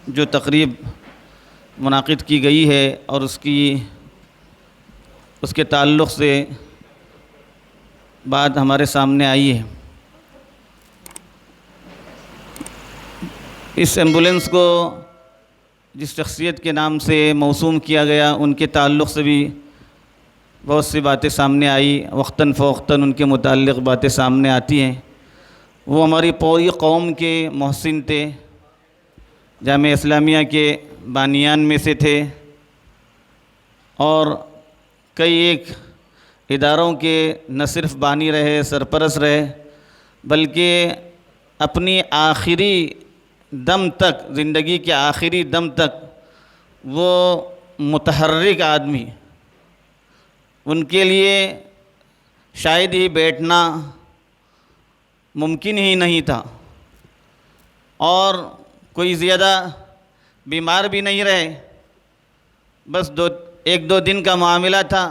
جو تقریب منعقد کی گئی ہے اور اس کے تعلق سے بات ہمارے سامنے آئی ہے، اس ایمبولینس کو جس شخصیت کے نام سے موسوم کیا گیا ان کے تعلق سے بھی بہت سی باتیں سامنے آئی، وقتاً فوقتاً ان کے متعلق باتیں سامنے آتی ہیں۔ وہ ہماری پوری قوم کے محسن تھے، جامعہ اسلامیہ کے بانیان میں سے تھے، اور کئی ایک اداروں کے نہ صرف بانی رہے، سرپرست رہے، بلکہ اپنی آخری دم تک، زندگی کے آخری دم تک وہ متحرک آدمی، ان کے لیے شاید ہی بیٹھنا ممکن ہی نہیں تھا، اور کوئی زیادہ بیمار بھی نہیں رہے، بس ایک دو دن کا معاملہ تھا،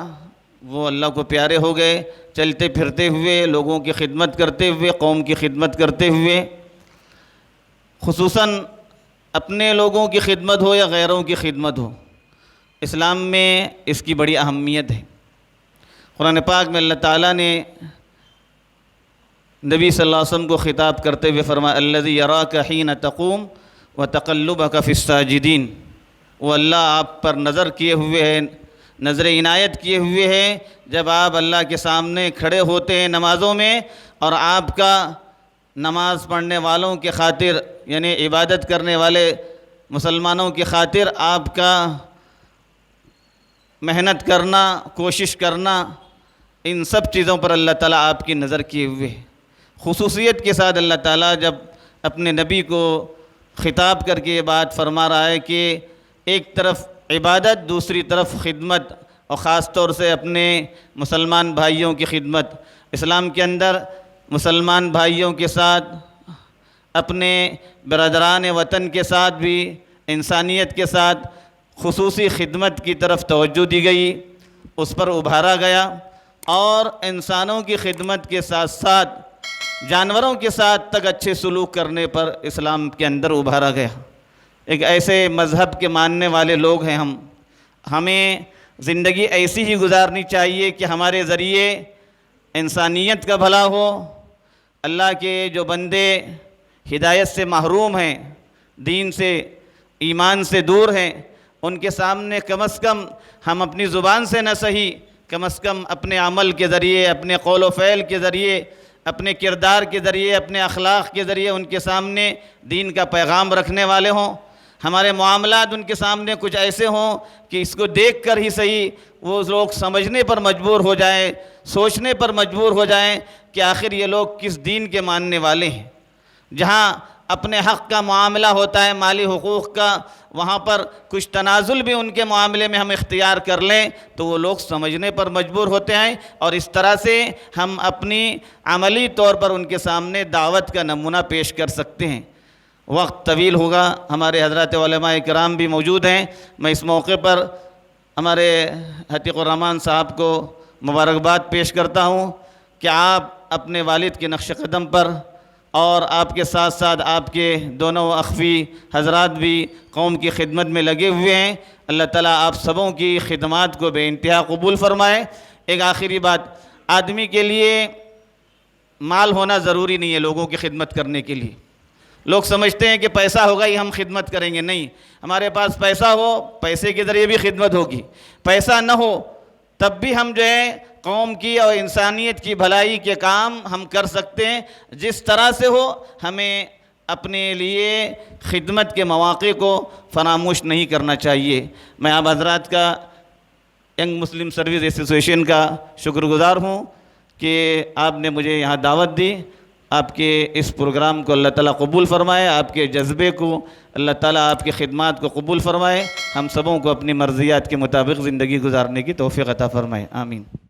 وہ اللہ کو پیارے ہو گئے، چلتے پھرتے ہوئے، لوگوں کی خدمت کرتے ہوئے، قوم کی خدمت کرتے ہوئے، خصوصاً اپنے لوگوں کی خدمت ہو یا غیروں کی خدمت ہو، اسلام میں اس کی بڑی اہمیت ہے۔ قرآن پاک میں اللہ تعالیٰ نے نبی صلی اللہ علیہ وسلم کو خطاب کرتے ہوئے فرمایا الذی یراک حین تقوم وتقلبک فی الساجدین، وہ اللہ آپ پر نظر کیے ہوئے ہے، نظر عنایت کیے ہوئے ہے جب آپ اللہ کے سامنے کھڑے ہوتے ہیں نمازوں میں، اور آپ کا نماز پڑھنے والوں کی خاطر، یعنی عبادت کرنے والے مسلمانوں کی خاطر آپ کا محنت کرنا، کوشش کرنا، ان سب چیزوں پر اللہ تعالیٰ آپ کی نظر کیے ہوئے ہے۔ خصوصیت کے ساتھ اللہ تعالیٰ جب اپنے نبی کو خطاب کر کے یہ بات فرما رہا ہے کہ ایک طرف عبادت، دوسری طرف خدمت، اور خاص طور سے اپنے مسلمان بھائیوں کی خدمت۔ اسلام کے اندر مسلمان بھائیوں کے ساتھ، اپنے برادران وطن کے ساتھ بھی انسانیت کے ساتھ خصوصی خدمت کی طرف توجہ دی گئی، اس پر ابھارا گیا، اور انسانوں کی خدمت کے ساتھ ساتھ جانوروں کے ساتھ تک اچھے سلوک کرنے پر اسلام کے اندر ابھارا گیا۔ ایک ایسے مذہب کے ماننے والے لوگ ہیں ہمیں زندگی ایسی ہی گزارنی چاہیے کہ ہمارے ذریعے انسانیت کا بھلا ہو، اللہ کے جو بندے ہدایت سے محروم ہیں، دین سے، ایمان سے دور ہیں، ان کے سامنے کم از کم ہم اپنی زبان سے نہ صحیح، کم از کم اپنے عمل کے ذریعے، اپنے قول و فعل کے ذریعے، اپنے کردار کے ذریعے، اپنے اخلاق کے ذریعے ان کے سامنے دین کا پیغام رکھنے والے ہوں۔ ہمارے معاملات ان کے سامنے کچھ ایسے ہوں کہ اس کو دیکھ کر ہی صحیح وہ لوگ سمجھنے پر مجبور ہو جائیں، سوچنے پر مجبور ہو جائیں کہ آخر یہ لوگ کس دین کے ماننے والے ہیں۔ جہاں اپنے حق کا معاملہ ہوتا ہے، مالی حقوق کا، وہاں پر کچھ تنازل بھی ان کے معاملے میں ہم اختیار کر لیں تو وہ لوگ سمجھنے پر مجبور ہوتے ہیں، اور اس طرح سے ہم اپنی عملی طور پر ان کے سامنے دعوت کا نمونہ پیش کر سکتے ہیں۔ وقت طویل ہوگا، ہمارے حضرات علماء کرام بھی موجود ہیں، میں اس موقع پر ہمارے عتیق الرحمن صاحب کو مبارکباد پیش کرتا ہوں کہ آپ اپنے والد کے نقش قدم پر، اور آپ کے ساتھ ساتھ آپ کے دونوں اخوی حضرات بھی قوم کی خدمت میں لگے ہوئے ہیں۔ اللہ تعالیٰ آپ سبوں کی خدمات کو بے انتہا قبول فرمائے۔ ایک آخری بات، آدمی کے لیے مال ہونا ضروری نہیں ہے لوگوں کی خدمت کرنے کے لیے۔ لوگ سمجھتے ہیں کہ پیسہ ہوگا ہی ہم خدمت کریں گے، نہیں، ہمارے پاس پیسہ ہو، پیسے کے ذریعے بھی خدمت ہوگی، پیسہ نہ ہو تب بھی ہم جو ہے قوم کی اور انسانیت کی بھلائی کے کام ہم کر سکتے ہیں۔ جس طرح سے ہو، ہمیں اپنے لیے خدمت کے مواقع کو فراموش نہیں کرنا چاہیے۔ میں آپ حضرات کا، ینگ مسلم سروس ایسوسیشن کا شکر گزار ہوں کہ آپ نے مجھے یہاں دعوت دی۔ آپ کے اس پروگرام کو اللہ تعالیٰ قبول فرمائے، آپ کے جذبے کو اللہ تعالیٰ آپ کی خدمات کو قبول فرمائے، ہم سبوں کو اپنی مرضیات کے مطابق زندگی گزارنے کی توفیق عطا فرمائے، آمین۔